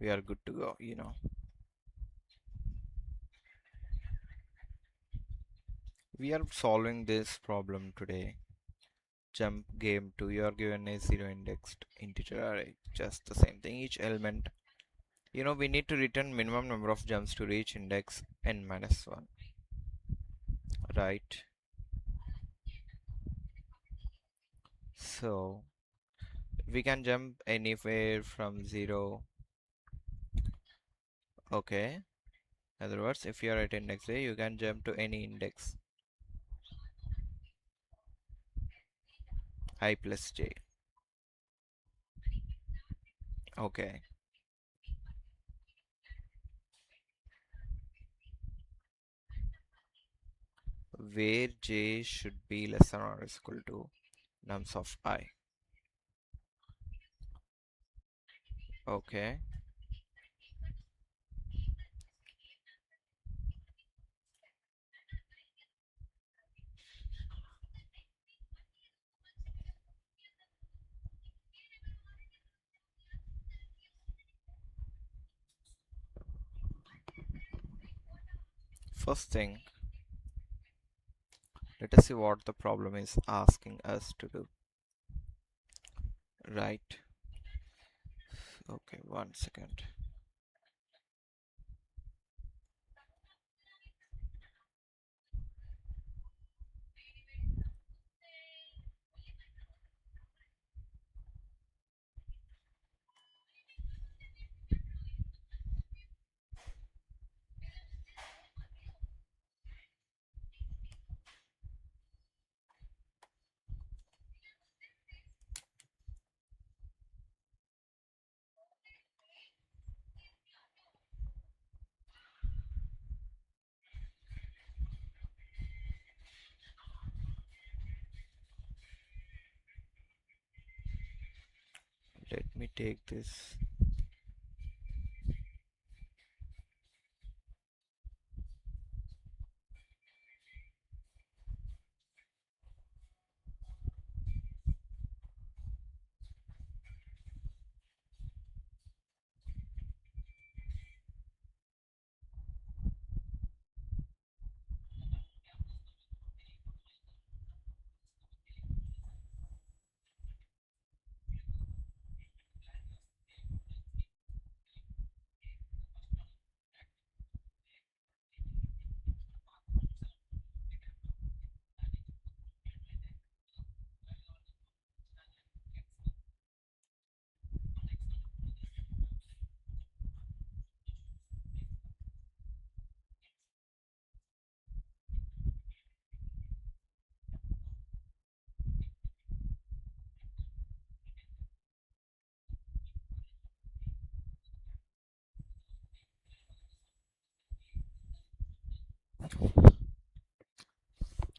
we are good to go, you know. We are solving this problem today. Jump game 2, you are given a zero indexed integer array. Just the same thing, each element. You know, we need to return minimum number of jumps to reach index n minus 1, right? So we can jump anywhere from 0. Okay. In other words, if you are at index A, you can jump to any index I plus j. Okay. Where j should be less than or equal to nums of I. Okay. First thing, let us see what the problem is asking us to do. Right. Okay, 1 second. Let me take this.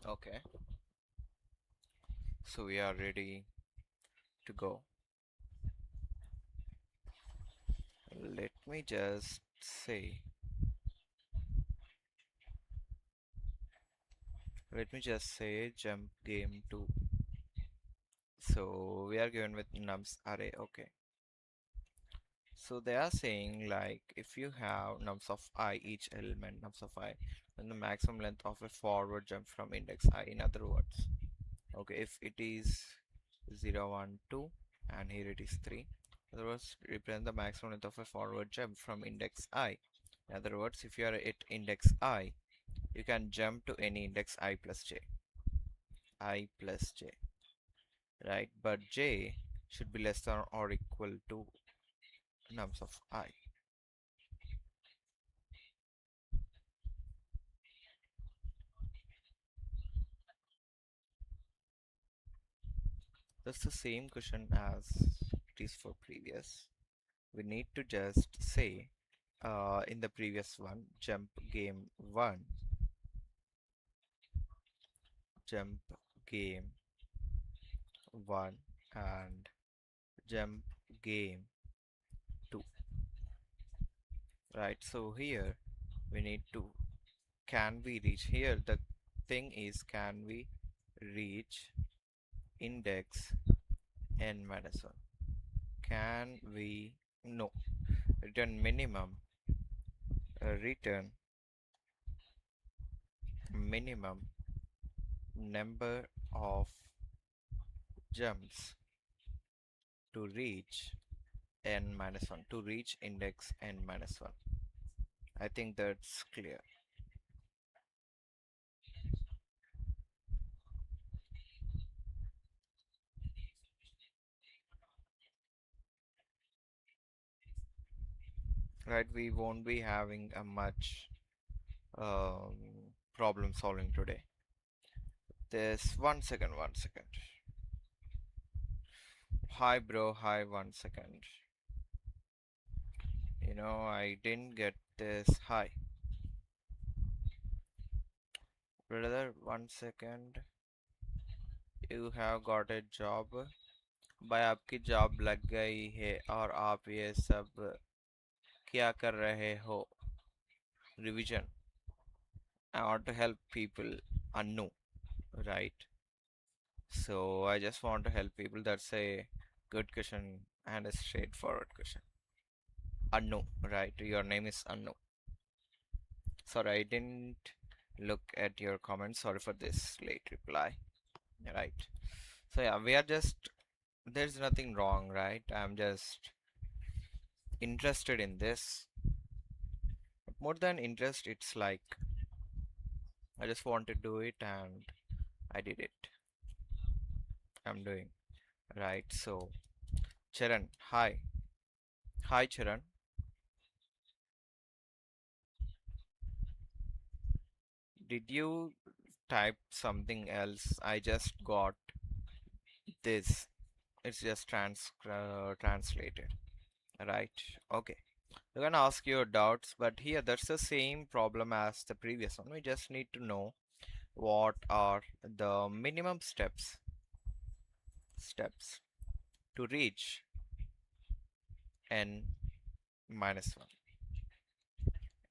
Okay. So we are ready to go. Let me just say, jump game 2. So we are given with nums array. Okay. So they are saying like if you have nums of I, each element nums of I, then the maximum length of a forward jump from index I. In other words, okay, if it is 0, 1, 2 and here it is 3. In other words, represent the maximum length of a forward jump from index I. In other words, if you are at index I, you can jump to any index I plus j. I plus j, right? But j should be less than or equal to nums of I. That's the same question as it is for previous. We need to just say in the previous one, jump game 1, jump game 1 and jump game 2, right? So here we need to, can we reach, here the thing is, can we reach index n minus 1? Can we, no, return minimum, return minimum number of jumps to reach n minus 1, to reach index n minus 1. I think that's clear. Right, we won't be having a much um, problem solving today. This, one second, one second. Hi bro, hi, one second. I didn't get this. Hi brother, one second. You have got a job? भाई आपकी job लग गई है और आप ये सब क्या कर रहे हो? Revision. I want to help people. Anu, right? So I just want to help people. That's a good question and a straightforward question. Anu, right? Your name is Anu. Sorry, I didn't look at your comments. Sorry for this late reply. Right. So yeah, we are just, there's nothing wrong, right? I'm just interested in this. But more than interest, it's like I just want to do it and I did it. I'm doing right. So Charan, hi. Hi Charan. Did you type something else? I just got this. It's just translated. Right. Okay. You can ask your doubts, but here that's the same problem as the previous one. We just need to know what are the minimum steps to reach n minus 1.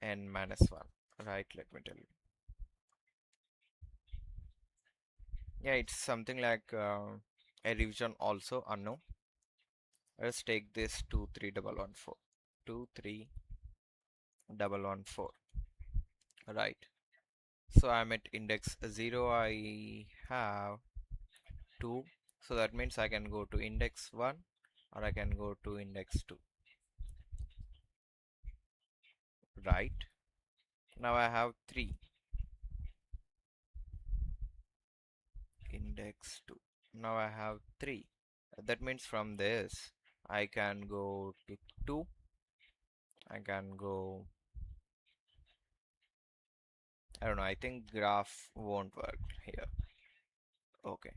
N minus 1. Right, let me tell you. Yeah, it's something like a revision also unknown. Let's take this 23114. 23114. Right. So I'm at index 0. I have 2. So that means I can go to index 1 or I can go to index 2. Right. Now I have 3. Index 2. Now I have 3. That means from this I can go to 2. I can go, I don't know, I think graph won't work here. Okay.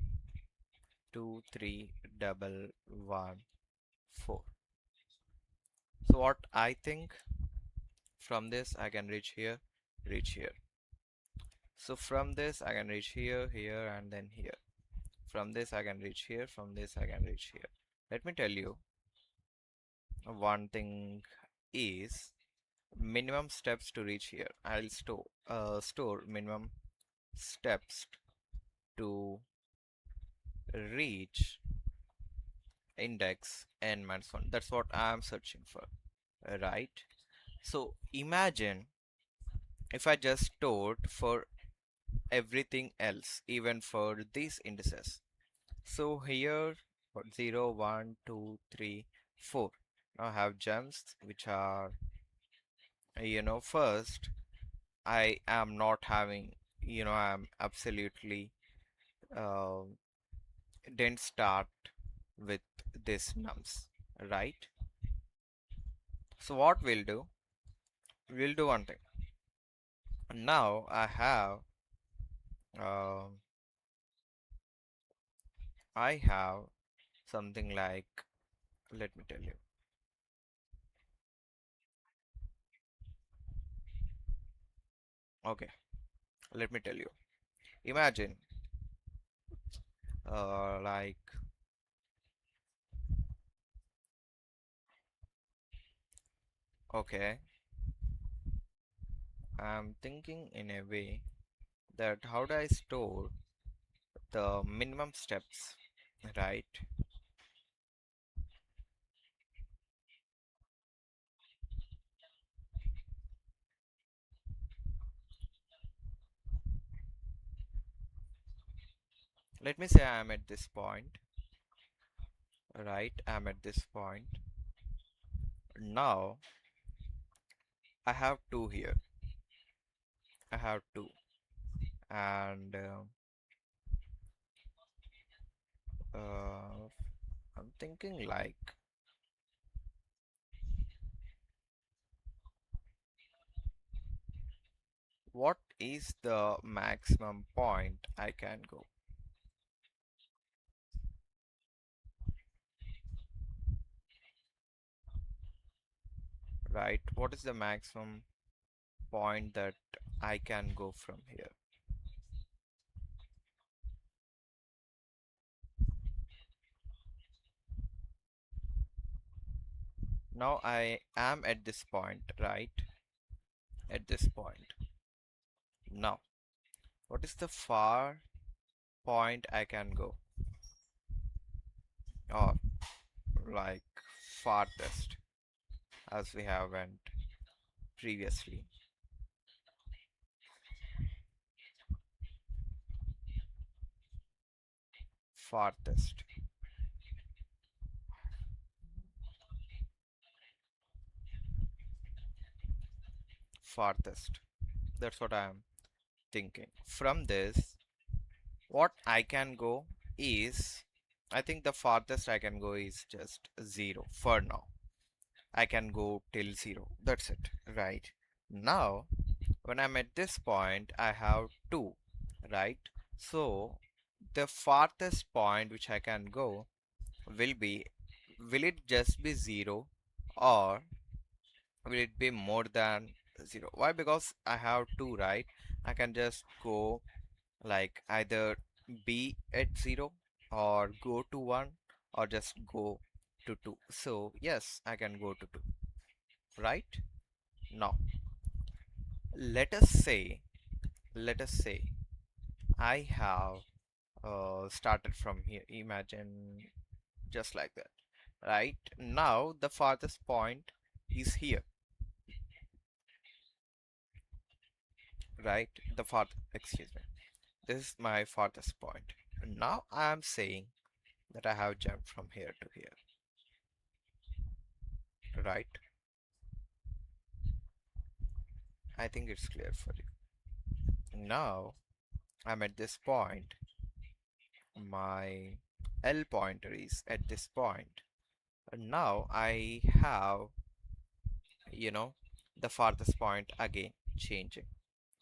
2 3 double 1 4. So what I think, from this I can reach here, reach here. So from this I can reach here, here, and then here. From this I can reach here, from this I can reach here. Let me tell you one thing is minimum steps to reach here. I'll store minimum steps to reach index n minus 1. That's what I'm searching for, right? So imagine if I just stored for everything else, even for these indices. So here, what, 0 1 2 3 4. Now I have gems which are, first I am not having, I'm absolutely uh, didn't start with this nums, right? So what we'll do one thing. Now um I have something like, let me tell you. Okay, let me tell you. Imagine like, okay, I'm thinking in a way that how do I store the minimum steps, right? Let me say I'm at this point, right? I'm at this point. Now I have two here. I have two, and uh, I'm thinking like, what is the maximum point I can go, right? What is the maximum point that I can go from here? Now I am at this point, right? At this point. Now, what is the far point I can go? Or like farthest, as we have went previously. Farthest. Farthest. That's what I am thinking. From this, what I can go is, I think the farthest I can go is just 0 for now. I can go till 0. That's it, right? Now, when I'm at this point, I have 2, right? So, the farthest point which I can go will be, will it just be 0 or will it be more than 0? Why? Because I have 2, right? I can just go like either be at 0 or go to 1 or just go to 2. So yes, I can go to 2, right? Now let us say, let us say I have started from here. Imagine just like that, right? Now the farthest point is here, right? The farth excuse me, this is my farthest point. Now I am saying that I have jumped from here to here, right? I think it's clear for you. Now I'm at this point. My L pointer is at this point. And now I have, you know, the farthest point again changing.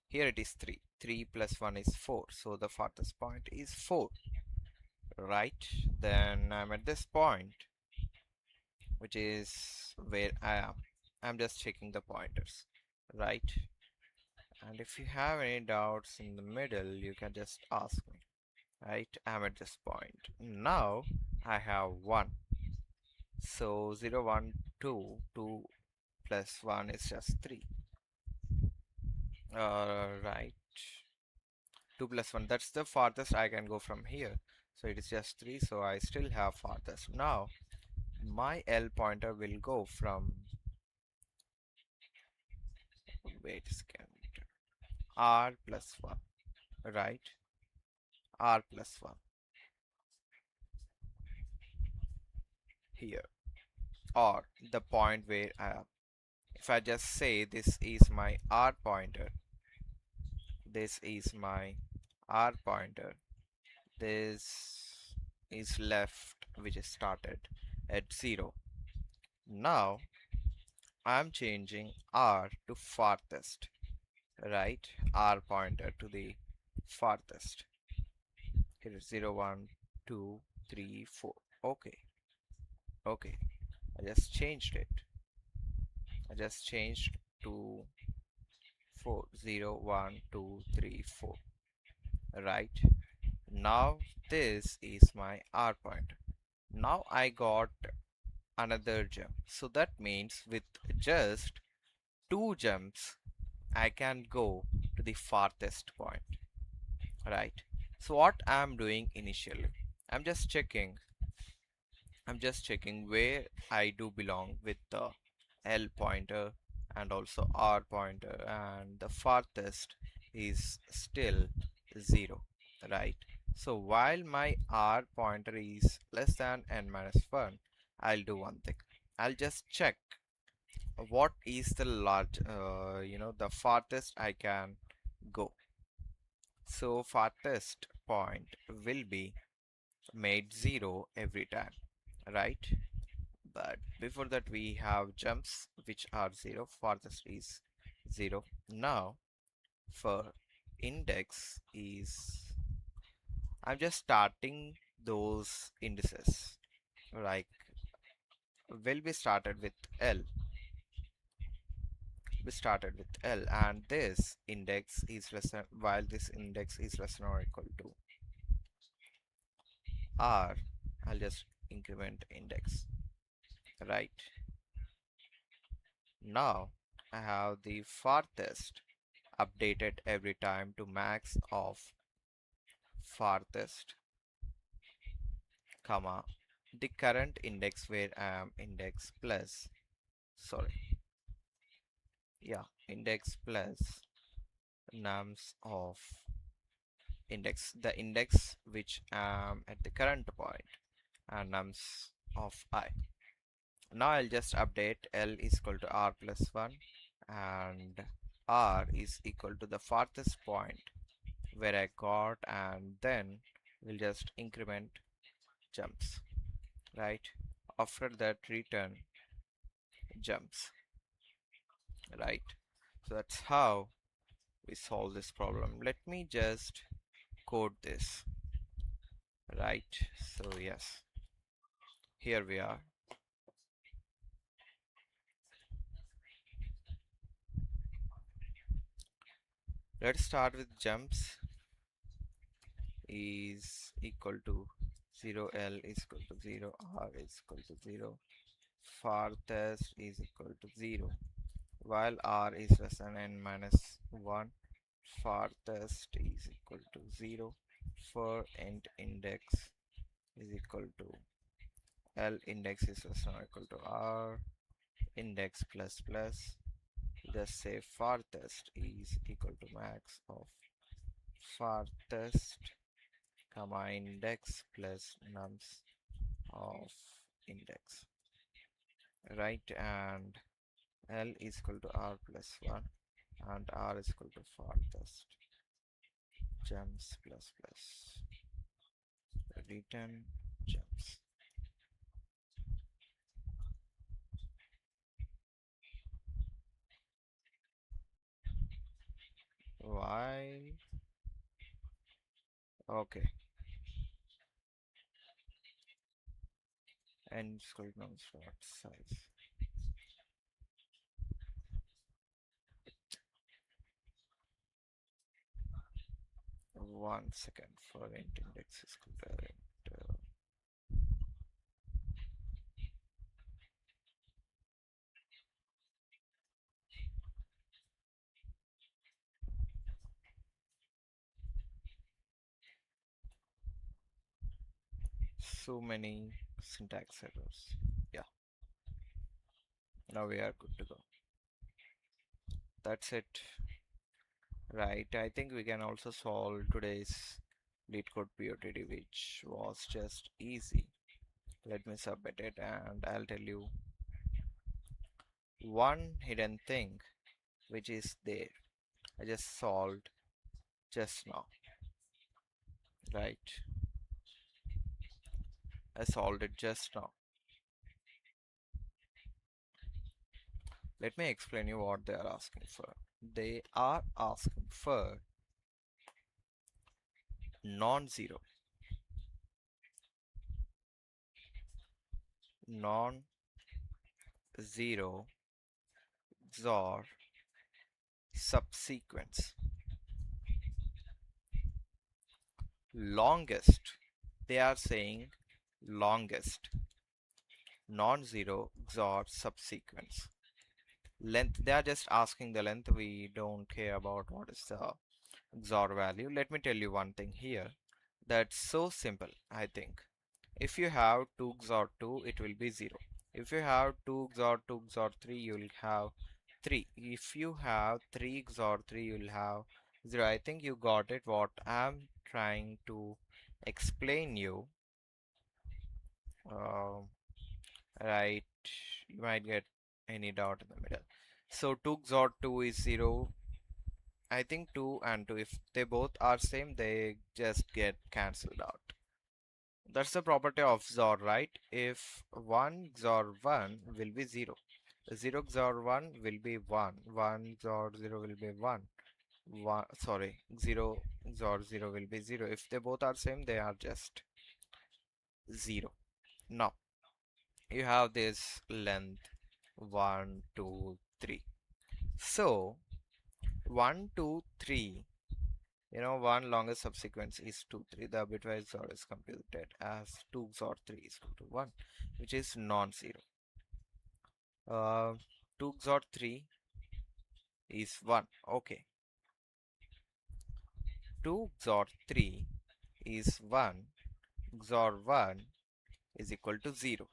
Here it is 3. 3 plus 1 is 4. So the farthest point is 4, right? Then I'm at this point, which is where I am. I'm just checking the pointers, right? And if you have any doubts in the middle, you can just ask me, right? I'm at this point. Now I have 1. So 0, 1, 2, 2 plus 1 is just 3. Right. 2 plus 1, that's the farthest I can go from here. So it is just 3, so I still have farthest. Now my L pointer will go from, wait a second, R plus 1, right? R plus 1 here, or the point where I am. If I just say this is my R pointer, this is my R pointer, this is left, which is started at 0. Now I'm changing R to farthest, right? R pointer to the farthest. Here is 0, 1, 2, 3, 4. Okay, okay. I just changed it. I just changed to 4, 0, 1, 2, 3, 4. Right? Now this is my R pointer. Now I got another jump. So that means with just 2 jumps, I can go to the farthest point, right? So what I'm doing initially, I'm just checking, I'm just checking where I do belong with the L pointer and also R pointer, and the farthest is still 0, right? So while my R pointer is less than n minus 1, I'll do one thing. I'll just check what is the the farthest I can go. So farthest point will be made 0 every time, right? But before that we have jumps which are 0, farthest is 0. Now for index is, I'm just starting those indices, like will be started with L. We started with L, and this index is less than, while this index is less than or equal to R, I'll just increment index, right? Now I have the farthest updated every time to max of farthest, comma, the current index where I am index plus, sorry, yeah, index plus nums of index, the index which am at the current point, and nums of I. Now I'll just update L is equal to R plus 1, and R is equal to the farthest point where I got, and then we'll just increment jumps, right? After that return jumps, right? So that's how we solve this problem. Let me just code this, right? So yes, here we are. Let's start with jumps is equal to 0, L is equal to 0, R is equal to 0, farthest is equal to 0, while R is less than n minus 1, farthest is equal to 0, for int index is equal to L index is less than or equal to R index plus plus, just say farthest is equal to max of farthest comma index plus nums of index, right? And L is equal to R plus 1 and R is equal to farthest jumps plus plus return jumps. Why? Okay, and it's equal to nums dot size. 1 second, for int index is equal to int, so many syntax errors. Yeah, now we are good to go. That's it, right? I think we can also solve today's LeetCode POTD, which was just easy. Let me submit it and I'll tell you one hidden thing which is there. I just solved just now, right? I solved it just now. Let me explain you what they are asking for. They are asking for non-zero, non-zero XOR subsequence, longest. They are saying longest, non-zero XOR subsequence. Length, they are just asking the length. We don't care about what is the XOR value. Let me tell you one thing here. That's so simple, I think. If you have 2 XOR 2, it will be 0. If you have 2 XOR 2 XOR 3, you will have 3. If you have 3 XOR 3, you will have 0. I think you got it what I'm trying to explain you, uh, right? You might get any doubt in the middle. So 2 XOR 2 is 0. I think 2 and 2, if they both are same, they just get cancelled out. That's the property of XOR, right? If 1 XOR 1 will be 0. 0 XOR 1 will be 1. 1 XOR 0 will be 1. 0 XOR 0 will be 0. If they both are same, they are just 0. Now, you have this length 1, 2, 3. So, 1, 2, 3, one longest subsequence is 2, 3. The bitwise XOR is computed as 2 XOR 3 is equal to 1, which is non-zero. 2 XOR 3 is 1. Okay. 2 XOR 3 is 1. XOR 1 is equal to 0,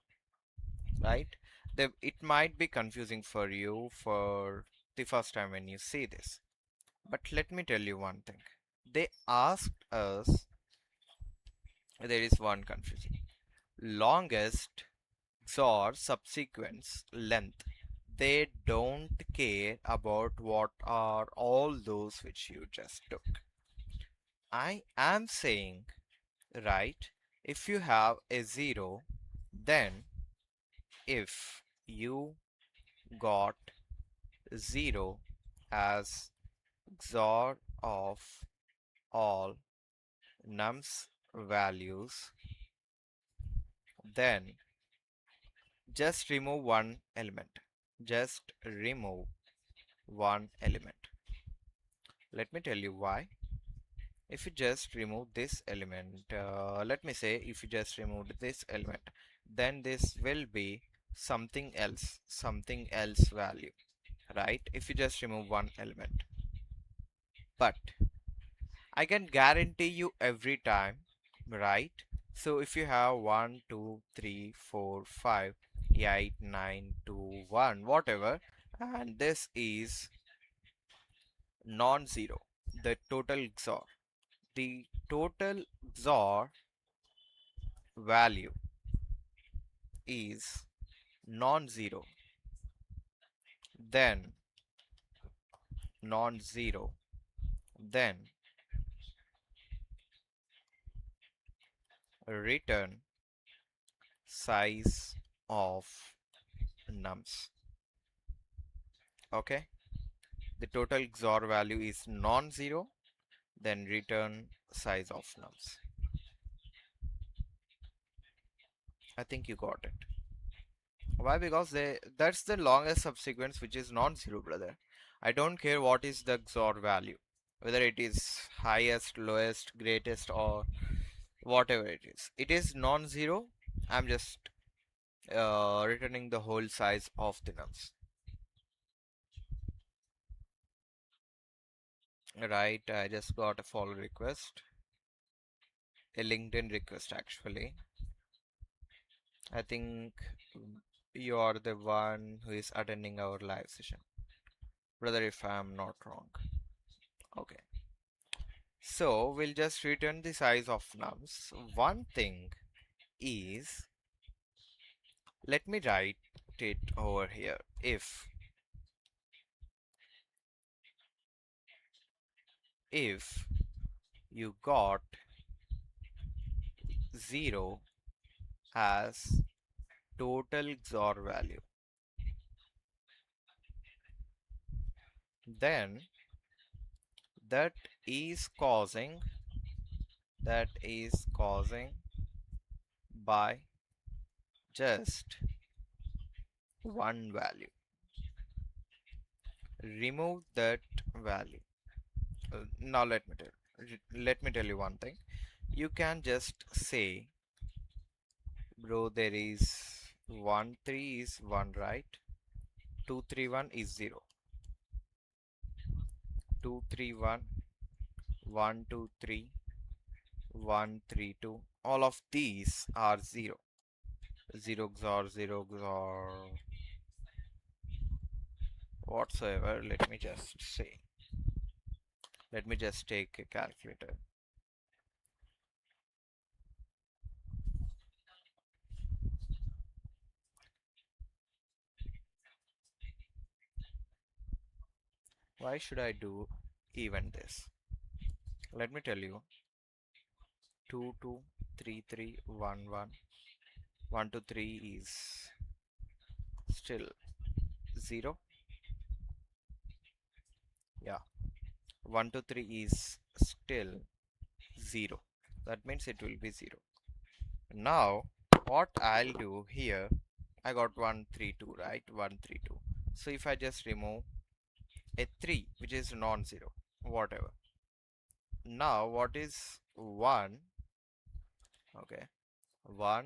right? It might be confusing for you for the first time when you see this. But let me tell you one thing. They asked us, there is one confusion. Longest XOR subsequence length. They don't care about what are all those which you just took. I am saying, right, if you have a 0, then if you got 0 as XOR of all nums values, then just remove one element. Just remove one element. Let me tell you why. If you just remove this element, let me say if you just removed this element, then this will be something else value, right? If you just remove one element. But I can guarantee you every time, right? So if you have 1, 2, 3, 4, 5, 8, 9, 2, 1, whatever, and this is non-zero, the total XOR. The total XOR value is non-zero, then non-zero, then return size of nums. Okay, the total XOR value is non-zero, then return size of nums. I think you got it. Why? Because that's the longest subsequence which is non-zero, brother. I don't care what is the XOR value, whether it is highest, lowest, greatest, or whatever it is. It is non-zero. I'm just returning the whole size of the nums. Right, I just got a follow request, a LinkedIn request actually. I think you are the one who is attending our live session, brother, if I'm not wrong. Okay. So we'll just return the size of nums. One thing is, let me write it over here. If you got 0 as total XOR value, then that is causing by just one value. Remove that value. Now let me tell you one thing. You can just say, bro, there is 1 3 is 1, right? 2 3 1 is 0. 2 3 1 1 2 3 1 3 2. All of these are 0. 0 XOR 0 XOR whatsoever. Let me just say. Let me just take a calculator. Why should I do even this? Let me tell you. 2 2 3 3 1 1 1 to 3 is still 0. Yeah, 1 to 3 is still 0. That means it will be 0. Now what I'll do here, I got 1 3 2, right? 1 3 2. So if I just remove a 3 which is non-zero, whatever. Now what is 1? Okay, 1,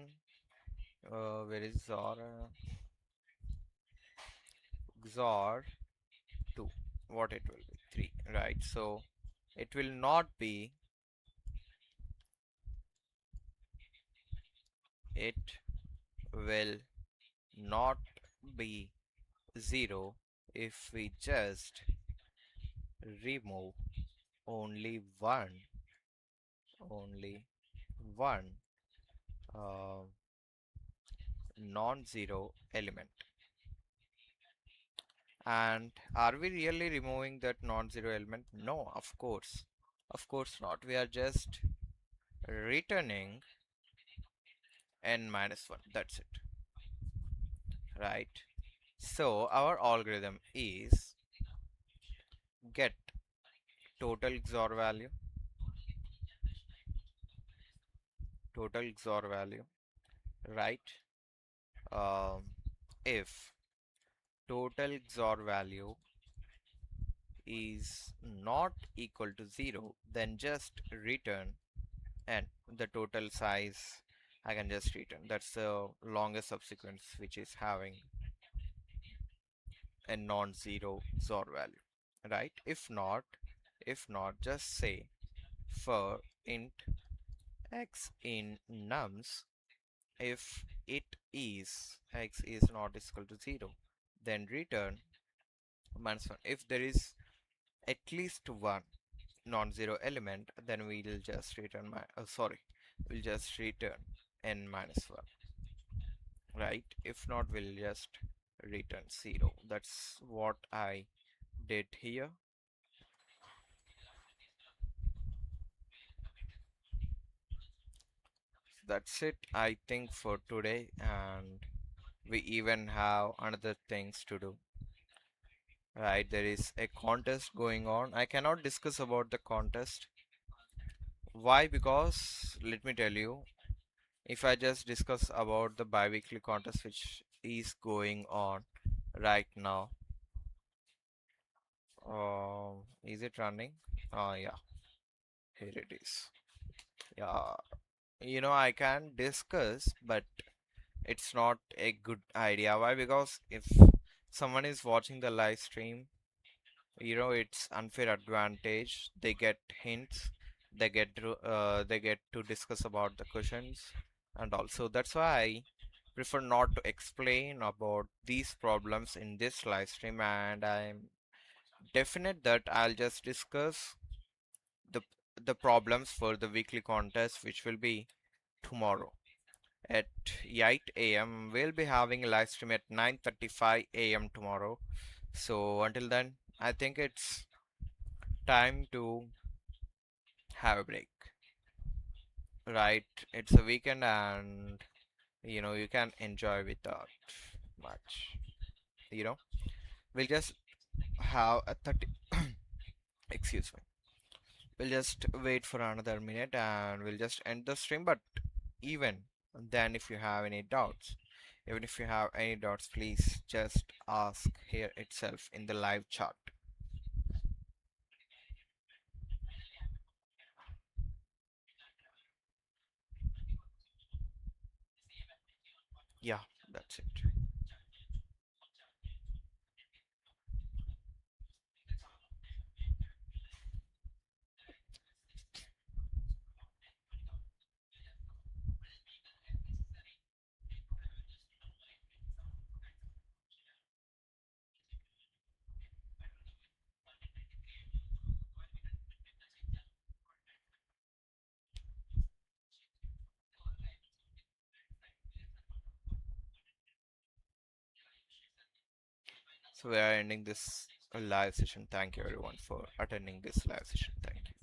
where is XOR? XOR 2, what it will be? 3, right? So it will not be, it will not be 0 if we just remove only one uh, non-zero element. And are we really removing that non-zero element? No, of course not. We are just returning n minus 1. That's it, right? So our algorithm is get total XOR value, right? Um, if total XOR value is not equal to 0, then just return n. The total size I can just return. That's the longest subsequence which is having a non-zero XOR value, right? If not, just say for int x in nums, if x is not equal to 0, then return minus 1. If there is at least one non-zero element, then we'll just return we'll just return n minus 1, right? If not, we'll just return 0. That's what I did here. That's it, I think, for today, and we even have another things to do, right? There is a contest going on. I cannot discuss about the contest. Why? Because let me tell you, if I just discuss about the bi-weekly contest which is going on right now, is it running? Yeah, here it is. Yeah, I can discuss, but it's not a good idea. Why? Because if someone is watching the live stream, it's unfair advantage. They get hints, they get to discuss about the questions, and also that's why I prefer not to explain about these problems in this live stream, and I'm definite that I'll just discuss the the problems for the weekly contest, which will be tomorrow at 8 a.m. We'll be having a live stream at 9:35 a.m. tomorrow. So until then, I think it's time to have a break, right? It's a weekend, and you can enjoy without much. You know, we'll just have a 30. Excuse me. We'll just wait for another minute, and we'll just end the stream. But even then, if you have any doubts, even if you have any doubts, please just ask here itself in the live chat. Yeah, that's it. So we are ending this a live session. Thank you everyone for attending this live session. Thank you.